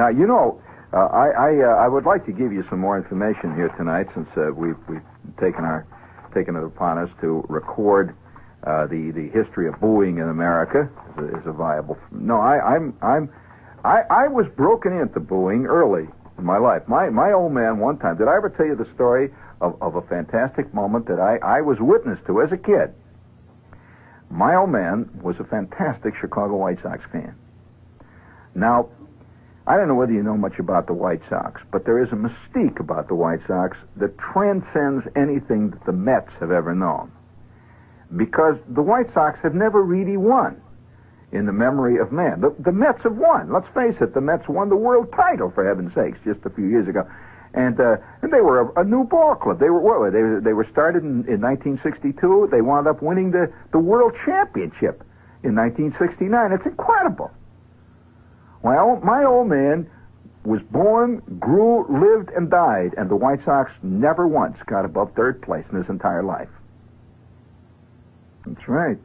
Now, you know, I would like to give you some more information here tonight, since we've taken it upon us to record the history of booing in America is a viable. No, I was broken into booing early in my life. My old man one time. Did I ever tell you the story of a fantastic moment that I was witness to as a kid? My old man was a fantastic Chicago White Sox fan. Now, I don't know whether you know much about the White Sox, but there is a mystique about the White Sox that transcends anything that the Mets have ever known. Because the White Sox have never really won in the memory of man. The Mets have won. Let's face it, the Mets won the world title, for heaven's sakes, just a few years ago. And they were a new ball club. They were started in 1962. They wound up winning the world championship in 1969. It's incredible. Well, my old man was born, grew, lived, and died, and the White Sox never once got above third place in his entire life. That's right.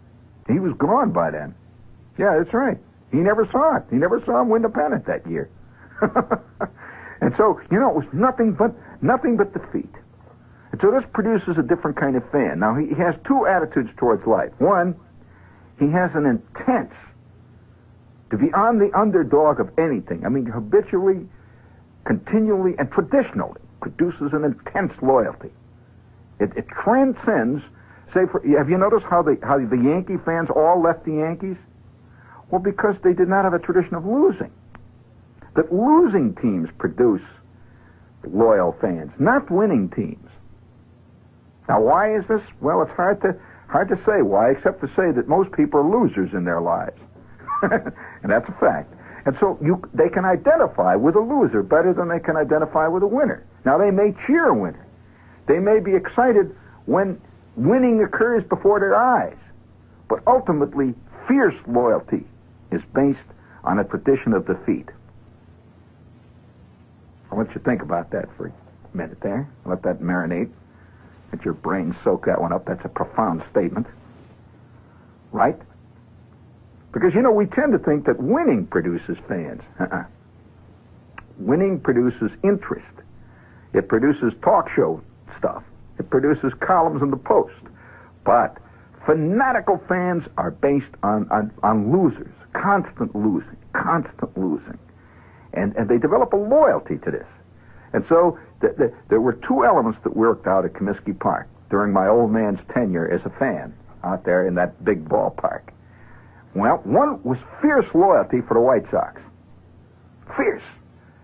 He was gone by then. Yeah, that's right. He never saw it. He never saw him win the pennant that year. And so, you know, it was nothing but defeat. And so this produces a different kind of fan. Now, he has two attitudes towards life. One, he has an intense, to be on the underdog of anything. I mean, habitually, continually, and traditionally produces an intense loyalty. It transcends, have you noticed how the Yankee fans all left the Yankees? Well, because they did not have a tradition of losing. That losing teams produce loyal fans, not winning teams. Now, why is this? Well, it's hard to say why, except to say that most people are losers in their lives. And that's a fact. And so they can identify with a loser better than they can identify with a winner. Now, they may cheer a winner. They may be excited when winning occurs before their eyes. But ultimately, fierce loyalty is based on a tradition of defeat. I'll let you think about that for a minute there. Let that marinate. Let your brain soak that one up. That's a profound statement. Right? Because, you know, we tend to think that winning produces fans. Winning produces interest. It produces talk show stuff. It produces columns in the Post. But fanatical fans are based on losers. Constant losing. And they develop a loyalty to this. And so there were two elements that worked out at Comiskey Park during my old man's tenure as a fan out there in that big ballpark. Well, one was fierce loyalty for the White Sox. Fierce.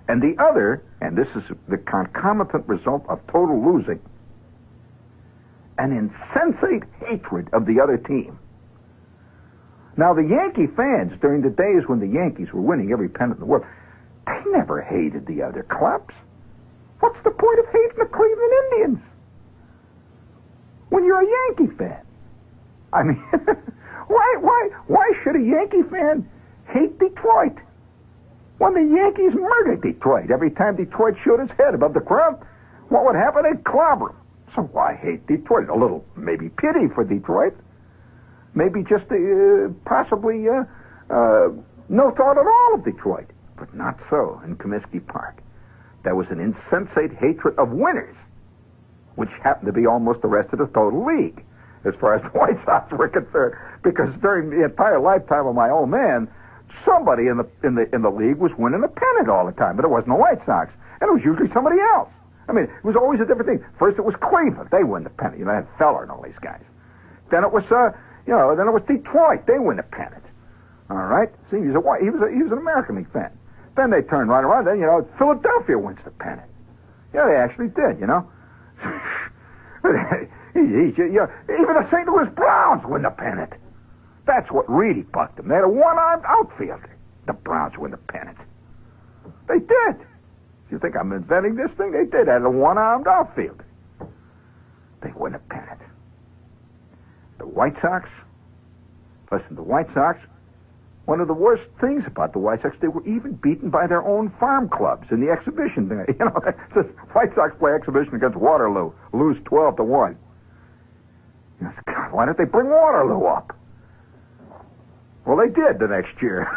And the other, and this is the concomitant result of total losing, an insensate hatred of the other team. Now, the Yankee fans, during the days when the Yankees were winning every pennant in the world, they never hated the other clubs. What's the point of hating the Cleveland Indians when you're a Yankee fan? I mean, why should a Yankee fan hate Detroit when the Yankees murdered Detroit? Every time Detroit showed its head above the crowd, what would happen? They'd clobber him. So why hate Detroit? A little, maybe pity for Detroit. Maybe just possibly no thought at all of Detroit. But not so in Comiskey Park. There was an insensate hatred of winners, which happened to be almost the rest of the total league, as far as the White Sox were concerned. Because during the entire lifetime of my old man, somebody in the league was winning a pennant all the time, but it wasn't the White Sox, and it was usually somebody else. I mean, it was always a different thing. First, it was Cleveland; they win the pennant. You know, they had Feller and all these guys. Then it was, then it was Detroit; they win the pennant. All right. See, he was an American League fan. Then they turned right around. Then, Philadelphia wins the pennant. Yeah, they actually did, Even the St. Louis Browns win the pennant. That's what really bucked them. They had a one-armed outfielder. The Browns win the pennant. They did. You think I'm inventing this thing? They did. They had a one-armed outfielder. They win a pennant. The White Sox, one of the worst things about the White Sox, they were even beaten by their own farm clubs in the exhibition. The White Sox play exhibition against Waterloo, lose 12-1. God, why don't they bring Waterloo up? Well, they did the next year.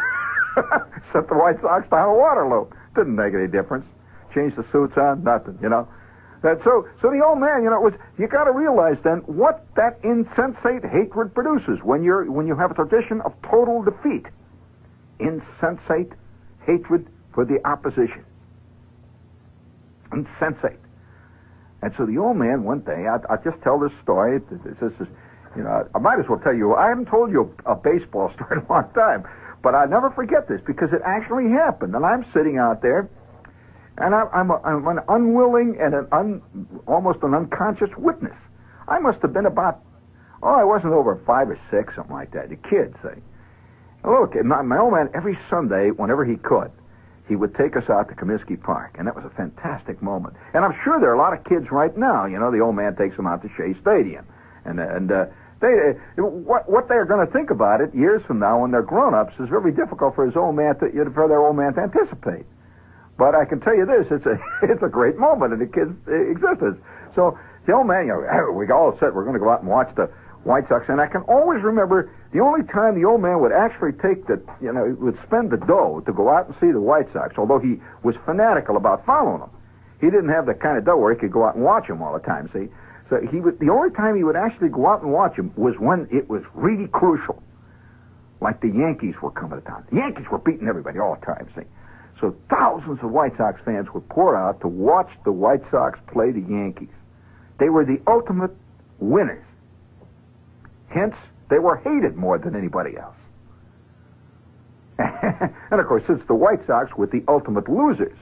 Sent the White Sox down to Waterloo. Didn't make any difference. Changed the suits on, nothing, you know. So the old man, you know, you got to realize then what that insensate hatred produces when you have a tradition of total defeat. Insensate hatred for the opposition. Insensate. And so the old man, one day, I'll just tell this story. This is, you know, I might as well tell you, I haven't told you a baseball story in a long time, but I never forget this because it actually happened. And I'm sitting out there, and I'm an unwilling and almost an unconscious witness. I must have been about, I wasn't over 5 or 6, something like that. The kids, say. Look, my old man, every Sunday, whenever he could, he would take us out to Comiskey Park, and that was a fantastic moment. And I'm sure there are a lot of kids right now, you know, the old man takes them out to Shea Stadium. And what they're going to think about it years from now when they're grown-ups is very difficult for their old man to anticipate. But I can tell you this, it's a great moment in the kid's existence. So the old man, you know, we all said we're going to go out and watch the White Sox, and I can always remember the only time the old man would actually would spend the dough to go out and see the White Sox, although he was fanatical about following them. He didn't have the kind of dough where he could go out and watch them all the time, see? So the only time he would actually go out and watch them was when it was really crucial. Like the Yankees were coming to town. The Yankees were beating everybody all the time, see? So thousands of White Sox fans would pour out to watch the White Sox play the Yankees. They were the ultimate winners. Hence, they were hated more than anybody else. And of course, since the White Sox were the ultimate losers,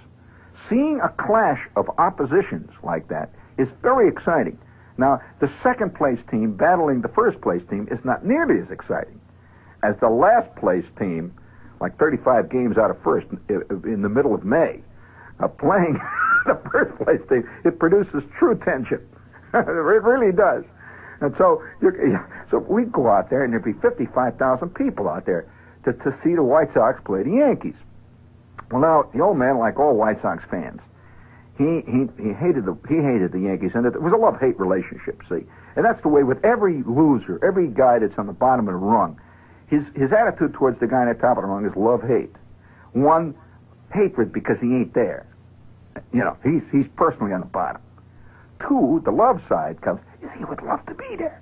seeing a clash of oppositions like that is very exciting. Now, the second place team battling the first place team is not nearly as exciting as the last place team, like 35 games out of first in the middle of May, playing the first place team. It produces true tension. It really does. And so we'd go out there, and there'd be 55,000 people out there to see the White Sox play the Yankees. Well, now, the old man, like all White Sox fans, he hated the Yankees, and it was a love-hate relationship, see? And that's the way with every loser, every guy that's on the bottom of the rung. His attitude towards the guy on the top of the rung is love-hate. One, hatred because he ain't there. You know, he's personally on the bottom. Two, the love side comes, he would love to be there.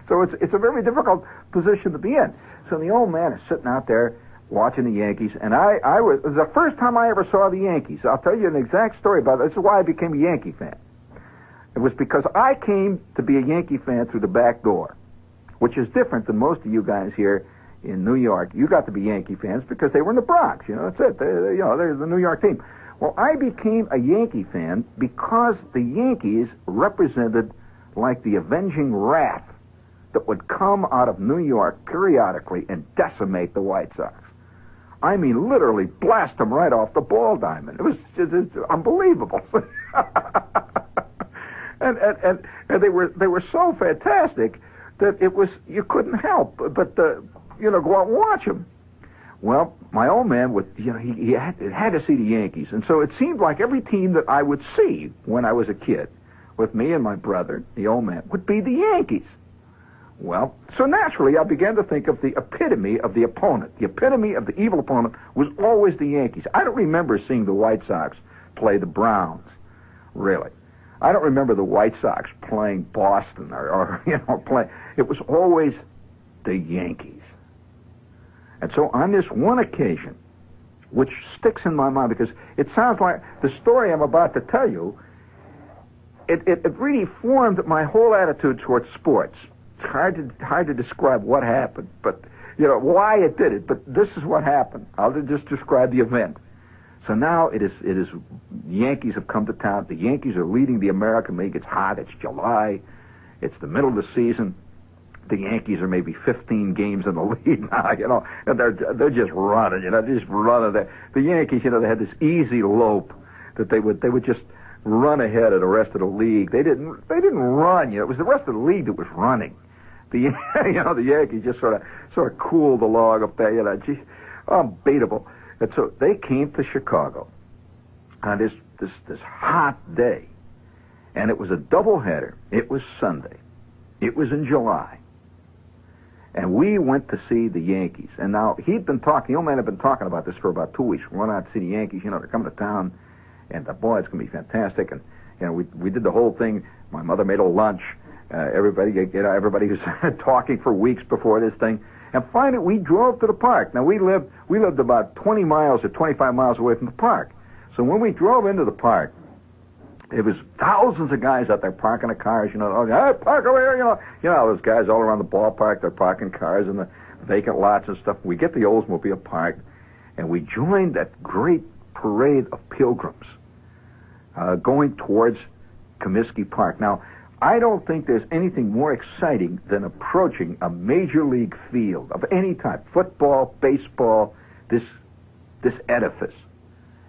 So it's a very difficult position to be in. So the old man is sitting out there watching the Yankees, and it was the first time I ever saw the Yankees. I'll tell you an exact story about it. This is why I became a Yankee fan. It was because I came to be a Yankee fan through the back door, which is different than most of you guys here in New York. You got to be Yankee fans because they were in the Bronx. You know, that's it. They're the New York team. Well, I became a Yankee fan because the Yankees represented like the avenging wrath that would come out of New York periodically and decimate the White Sox. I mean, literally blast them right off the ball diamond. It was just unbelievable. and they were so fantastic that you couldn't help but go out and watch them. Well, my old man he had to see the Yankees, and so it seemed like every team that I would see when I was a kid, with me and my brother, the old man, would be the Yankees. Well, so naturally, I began to think of the epitome of the opponent. The epitome of the evil opponent was always the Yankees. I don't remember seeing the White Sox play the Browns, really. I don't remember the White Sox playing Boston or play. It was always the Yankees. And so on this one occasion, which sticks in my mind because it sounds like the story I'm about to tell you, it really formed my whole attitude towards sports. It's hard to describe what happened, but why it did it. But this is what happened. I'll just describe the event. So now it is. The Yankees have come to town. The Yankees are leading the American League. It's hot. It's July. It's the middle of the season. The Yankees are maybe 15 games in the lead now. And they're just running. Just running. The Yankees, they had this easy lope that they would just run ahead of the rest of the league. They didn't run. It was the rest of the league that was running. The Yankees just sort of cooled along up there. Unbeatable. And so they came to Chicago on this hot day, and it was a doubleheader. It was Sunday. It was in July, And we went to see the Yankees. And now, he'd been talking, the old man had been talking about this for about 2 weeks. We're going out to see the Yankees, they're coming to town, and boy, it's going to be fantastic. And, we did the whole thing. My mother made a lunch. Everybody was talking for weeks before this thing. And finally, we drove to the park. Now, we lived about 20 miles or 25 miles away from the park. So when we drove into the park, it was thousands of guys out there parking their cars, hey, park over here, those guys all around the ballpark, they're parking cars in the vacant lots and stuff. We get the Oldsmobile parked, and we joined that great parade of pilgrims going towards Comiskey Park. Now, I don't think there's anything more exciting than approaching a major league field of any type, football, baseball, this edifice.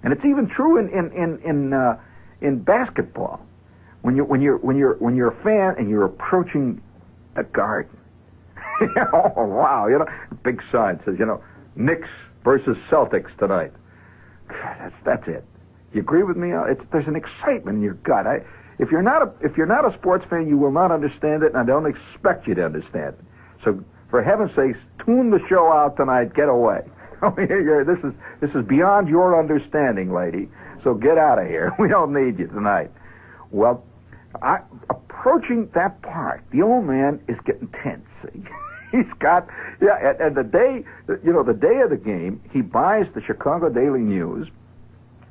And it's even true in basketball. When you're a fan and you're approaching a garden. Oh wow, big sign says, Knicks versus Celtics tonight. That's it. You agree with me? There's an excitement in your gut. If you're not a sports fan, you will not understand it, and I don't expect you to understand it. So, for heaven's sakes, tune the show out tonight. Get away. This is beyond your understanding, lady. So get out of here. We don't need you tonight. Well, approaching that park, the old man is getting tense. He's got, and the day of the game, he buys the Chicago Daily News,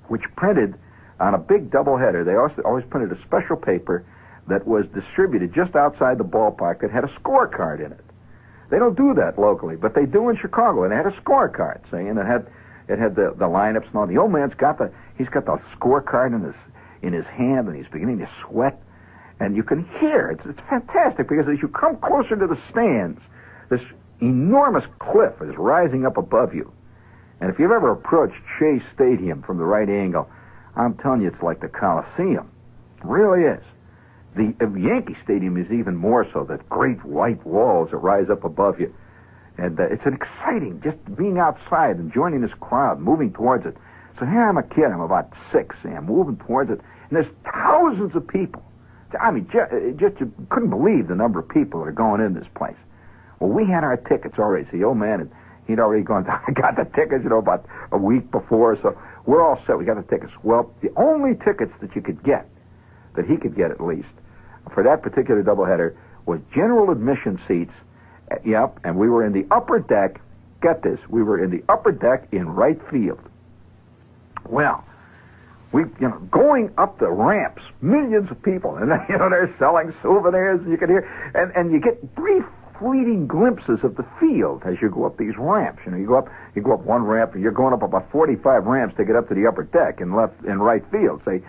which printed on a big doubleheader. They always printed a special paper that was distributed just outside the ballpark that had a scorecard in it. They don't do that locally, but they do in Chicago, and it had a scorecard, see, and it had the lineups and all. The old man's got the scorecard in his hand, and he's beginning to sweat, and you can hear it's fantastic, because as you come closer to the stands, this enormous cliff is rising up above you. And if you've ever approached Shea Stadium from the right angle, I'm telling you, it's like the Coliseum. It really is. The Yankee Stadium is even more so, that great white walls that rise up above you. And it's an exciting, just being outside and joining this crowd, moving towards it. So here I'm a kid, I'm about 6, and I'm moving towards it, and there's thousands of people. I mean, just you couldn't believe the number of people that are going in this place. Well, we had our tickets already. So the old man, he'd already gone, I got the tickets, about a week before, so we're all set. We got the tickets. Well, the only tickets that you could get, that he could get at least, for that particular doubleheader, was general admission seats. Yep, and we were in the upper deck. Get this, we were in the upper deck in right field. Well, we, going up the ramps, millions of people, and they're selling souvenirs, and you can hear, and you get brief, fleeting glimpses of the field as you go up these ramps. You go up one ramp, and you're going up about 45 ramps to get up to the upper deck in right field. So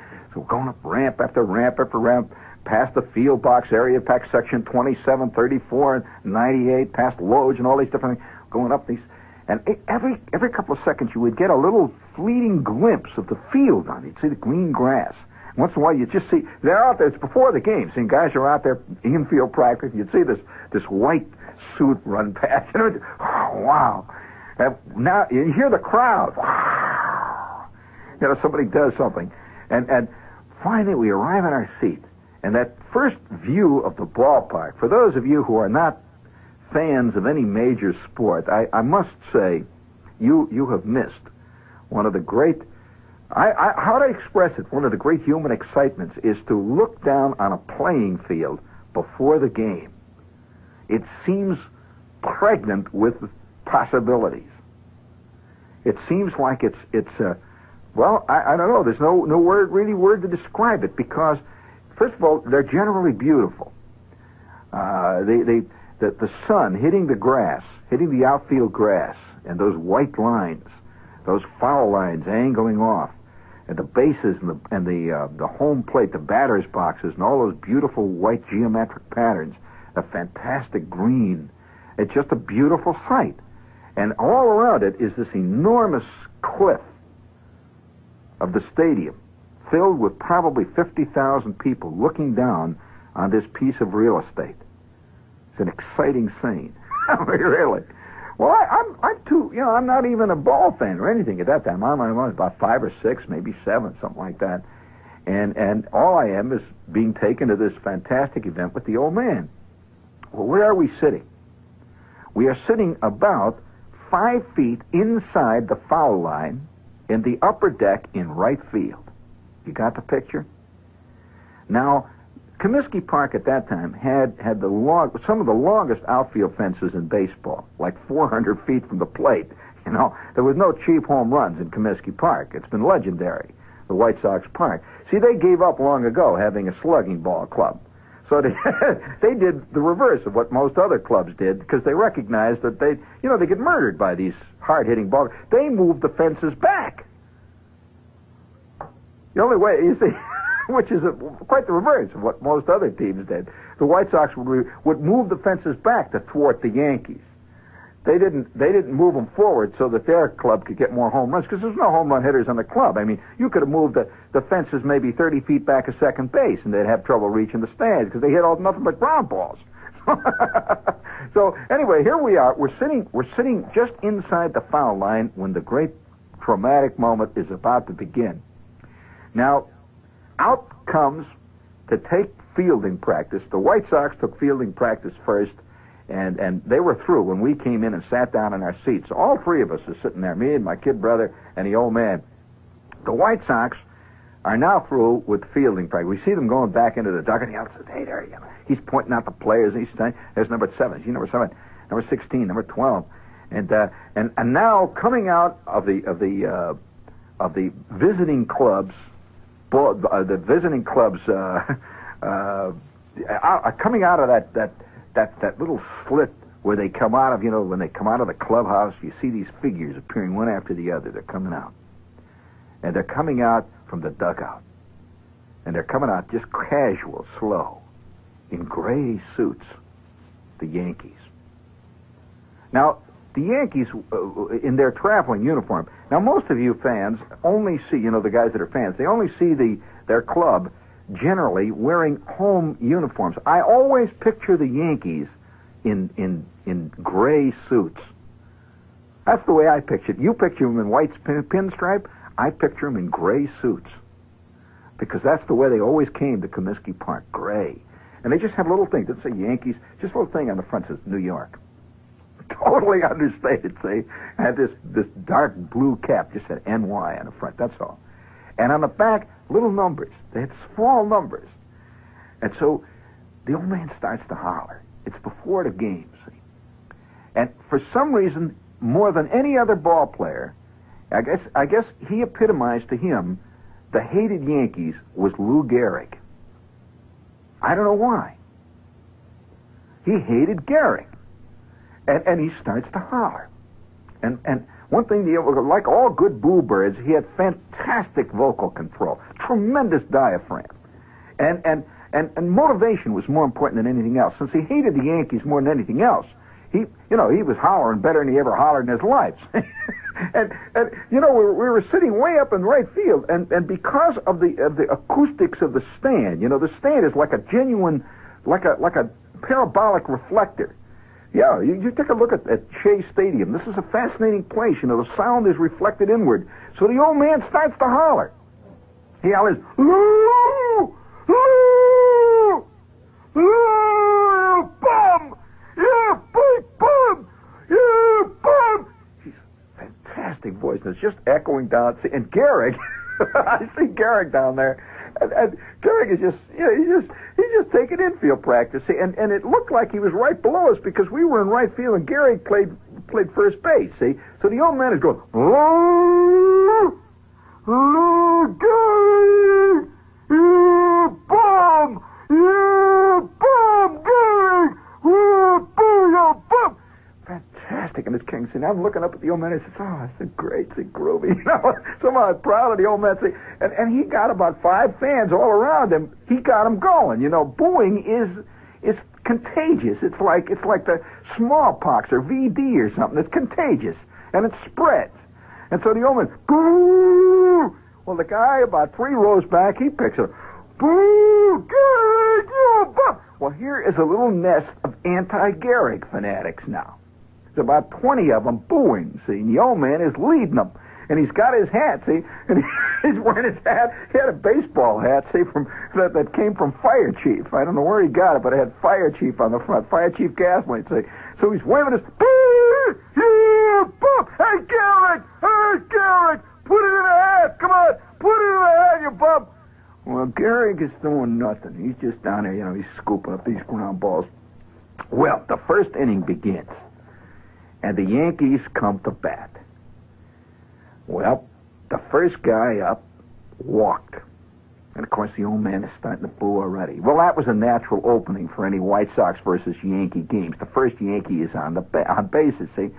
going up ramp after ramp after ramp, past the field box area, past section 27, 34, and 98, past Loge and all these different things, going up these, and every couple of seconds you would get a little fleeting glimpse of the field on it. You'd see the green grass. Once in a while you just see, they're out there, it's before the game, seeing guys are out there infield practice, you'd see this white suit run past, oh, wow. And now you hear the crowd, somebody does something, and finally we arrive in our seat. And that first view of the ballpark, for those of you who are not fans of any major sport, I must say, you have missed one of the great, how to express it, one of the great human excitements is to look down on a playing field before the game. It seems pregnant with possibilities. It seems like it's well, I don't know, there's no word to describe it, because first of all, they're generally beautiful. The sun hitting the grass, hitting the outfield grass, and those white lines, those foul lines angling off, and the bases and the home plate, the batter's boxes, and all those beautiful white geometric patterns, a fantastic green. It's just a beautiful sight. And all around it is this enormous cliff of the stadium, filled with probably 50,000 people looking down on this piece of real estate. It's an exciting scene. I mean, really. Well, I'm too, I'm not even a ball fan or anything at that time. I was about 5 or 6, maybe 7, something like that. And all I am is being taken to this fantastic event with the old man. Well, where are we sitting? We are sitting about 5 feet inside the foul line in the upper deck in right field. You got the picture? Now, Comiskey Park at that time had some of the longest outfield fences in baseball, like 400 feet from the plate. You know, there was no cheap home runs in Comiskey Park. It's been legendary, the White Sox Park. See, they gave up long ago having a slugging ball club. So they did the reverse of what most other clubs did, because they recognized that they get murdered by these hard-hitting balls. They moved the fences back. The only way, you see, which is quite the reverse of what most other teams did. The White Sox would move the fences back to thwart the Yankees. They didn't move them forward so that their club could get more home runs, because there's no home run hitters on the club. I mean, you could have moved the fences maybe 30 feet back at second base, and they'd have trouble reaching the stands because they hit nothing but ground balls. So anyway, here we are. We're sitting just inside the foul line when the great traumatic moment is about to begin. Now, out comes to take fielding practice. The White Sox took fielding practice first, and they were through when we came in and sat down in our seats. All three of us are sitting there, me and my kid brother and the old man. The White Sox are now through with fielding practice. We see them going back into the dugout. He says, "Hey, there you go." He's pointing out the players. He's saying, "There's number 7. See, number 7, number 16, number 12." And now coming out of the visiting clubs. The visiting clubs coming out of that little slit where they come out of, when they come out of the clubhouse, you see these figures appearing one after the other. They're coming out. And they're coming out from the dugout. And they're coming out just casual, slow, in gray suits, the Yankees. Now, the Yankees, in their traveling uniform. Now, most of you fans only see, the guys that are fans, they only see their club generally wearing home uniforms. I always picture the Yankees in gray suits. That's the way I picture it. You picture them in white pinstripe. I picture them in gray suits, because that's the way they always came to Comiskey Park, gray. And they just have a little thing that says Yankees, just a little thing on the front that says New York. Totally understated, see? Had this dark blue cap, just said NY on the front, that's all. And on the back, little numbers. They had small numbers. And so the old man starts to holler. It's before the game, see? And for some reason, more than any other ball player, I guess he epitomized to him the hated Yankees was Lou Gehrig. I don't know why. He hated Gehrig. And he starts to holler. And one thing, like all good boo birds, he had fantastic vocal control, tremendous diaphragm. And motivation was more important than anything else. Since he hated the Yankees more than anything else, he was hollering better than he ever hollered in his life. and we were sitting way up in right field, and because of the acoustics of the stand, the stand is like a genuine, like a parabolic reflector. Yeah, you take a look at Shea Stadium. This is a fascinating place. The sound is reflected inward. So the old man starts to holler. He hollers, "Lou! Lou! Lou! Bum! Yeah, big bum! Yeah, bum!" He's fantastic voice. And it's just echoing down. And Gehrig, I see Gehrig down there. And Gehrig is he's just taking infield practice. See, and it looked like he was right below us because we were in right field and Gehrig played first base, see? So the old man is going, "Lou! Lou Gehrig! You bum! You bum, Gehrig! You bum! Fantastic." And this king said, I'm looking up at the old man and I said, "Oh, that's great, it's groovy." Somehow I'm proud of the old man. And he got about 5 fans all around him. He got them going. Booing is contagious. It's like the smallpox or VD or something. It's contagious. And it spreads. And so the old man, "Boo!" Well, the guy about 3 rows back, he picks it up. "Boo! Gehrig, you bum!" Well, here is a little nest of anti-Gehrig fanatics now. There's about 20 of them booing, see, and the old man is leading them. And he's got his hat, see, and he's wearing his hat. He had a baseball hat, see, that came from Fire Chief. I don't know where he got it, but it had Fire Chief on the front, Fire Chief Gasoline, see. So he's waving his, "Boo! You bum! Hey, Gehrig! Hey, Gehrig! Put it in the hat! Come on! Put it in the hat, you bum! Well, Gehrig is doing nothing. He's just down there, he's scooping up these ground balls. Well, the first inning begins, and the Yankees come to bat. Well, the first guy up walked. And, of course, the old man is starting to boo already. Well, that was a natural opening for any White Sox versus Yankee games. The first Yankee is on bases, see?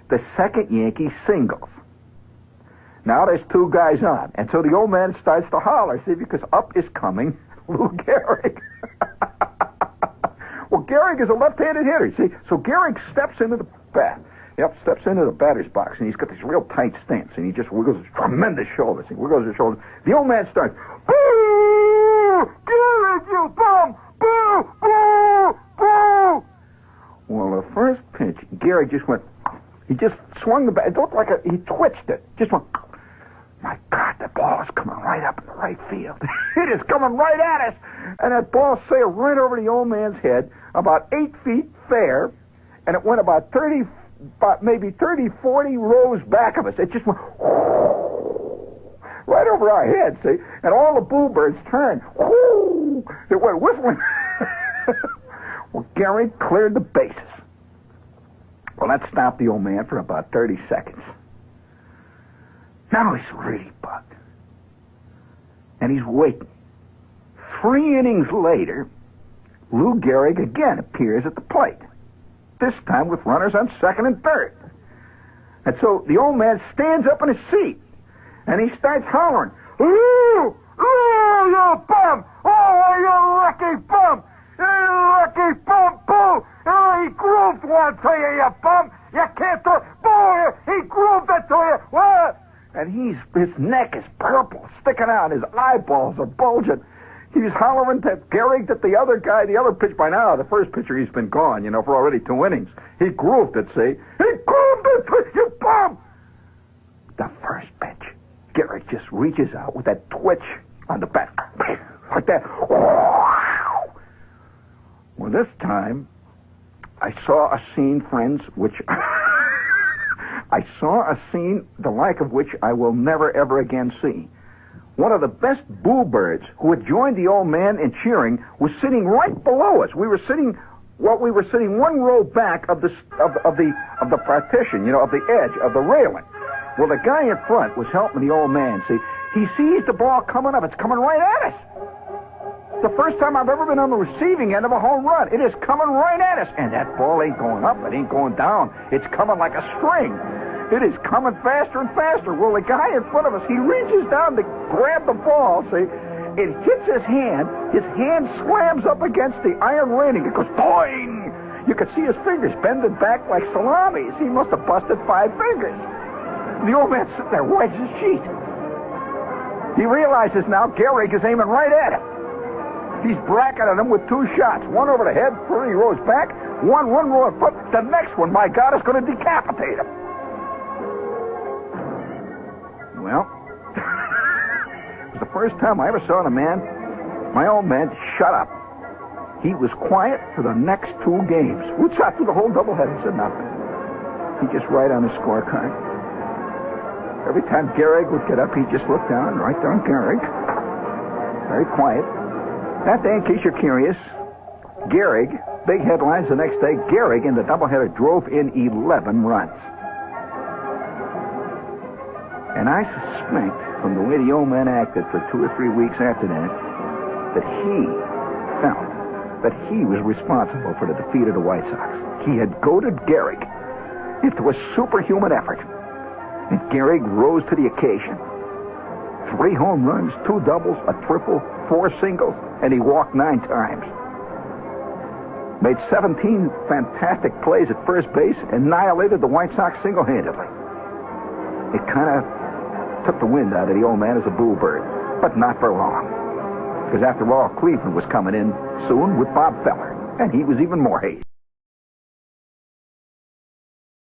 The second Yankee singles. Now there's two guys on. And so the old man starts to holler, see, because up is coming Lou Gehrig. Well, Gehrig is a left-handed hitter, see? So Gehrig steps into the bat. Steps into the batter's box, and he's got this real tight stance, and he just wiggles his tremendous shoulders. He wiggles his shoulders. The old man starts, boo! Gehrig, you bum! Boo! Boo! Boo! Well, the first pitch, Gehrig just went, he just swung the bat. It looked like he twitched it. Just went, my God, that ball is coming right up in the right field. It is coming right at us. And that ball sailed right over the old man's head, about 8 feet fair, and it went about maybe 30, 40 rows back of us. It just went right over our heads, see? And all the bluebirds turned. It went whistling. Well, Gehrig cleared the bases. Well, that stopped the old man for about 30 seconds. Now he's really bugged. And he's waiting. 3 innings later, Lou Gehrig again appears at the plate. This time with runners on second and third. And so the old man stands up in his seat, and he starts hollering, Lou! Lou, you bum! Oh, you lucky bum! You lucky bum, boo! Oh, he grooved one to you, you bum! You can't do it! Boo! He grooved it to you! What? And his neck is purple, sticking out. His eyeballs are bulging. He's hollering to Gehrig that the other pitch by now, the first pitcher, he's been gone, for already 2 innings. He grooved it, see? He grooved it, you bum! The first pitch, Gehrig just reaches out with that twitch on the bat, like that. Well, this time, I saw a scene, friends, which... I saw a scene the like of which I will never, ever again see. One of the best bluebirds who had joined the old man in cheering was sitting right below us. We were sitting 1 row back of the partition, of the edge of the railing. Well, the guy in front was helping the old man. See, he sees the ball coming up. It's coming right at us. It's the first time I've ever been on the receiving end of a home run. It is coming right at us, and that ball ain't going up. It ain't going down. It's coming like a string. It is coming faster and faster. Well, the guy in front of us, he reaches down to grab the ball, see? It hits his hand. His hand slams up against the iron railing. It goes boing! You could see his fingers bending back like salamis. He must have busted 5 fingers. The old man's sitting there white as a sheet. He realizes now Gehrig is aiming right at him. He's bracketing him with 2 shots. One over the head, 30 rows back. One row in front. The next one, my God, is going to decapitate him. Well, it was the first time I ever saw my old man, shut up. He was quiet for the next 2 games. We sat through the whole doubleheader. He said nothing. He just write on his scorecard. Every time Gehrig would get up, he'd just look down, write down Gehrig. Very quiet. That day, in case you're curious, Gehrig, big headlines the next day, Gehrig in the doubleheader drove in 11 runs. And I suspect, from the way the old man acted for 2 or 3 weeks after that he felt that he was responsible for the defeat of the White Sox. He had goaded Gehrig into a superhuman effort. And Gehrig rose to the occasion. 3 home runs, 2 doubles, a triple, 4 singles, and he walked 9 times. Made 17 fantastic plays at first base, annihilated the White Sox single-handedly. It kind of took the wind out of the old man as a bluebird, but not for long. Because after all, Cleveland was coming in soon with Bob Feller, and he was even more hazy.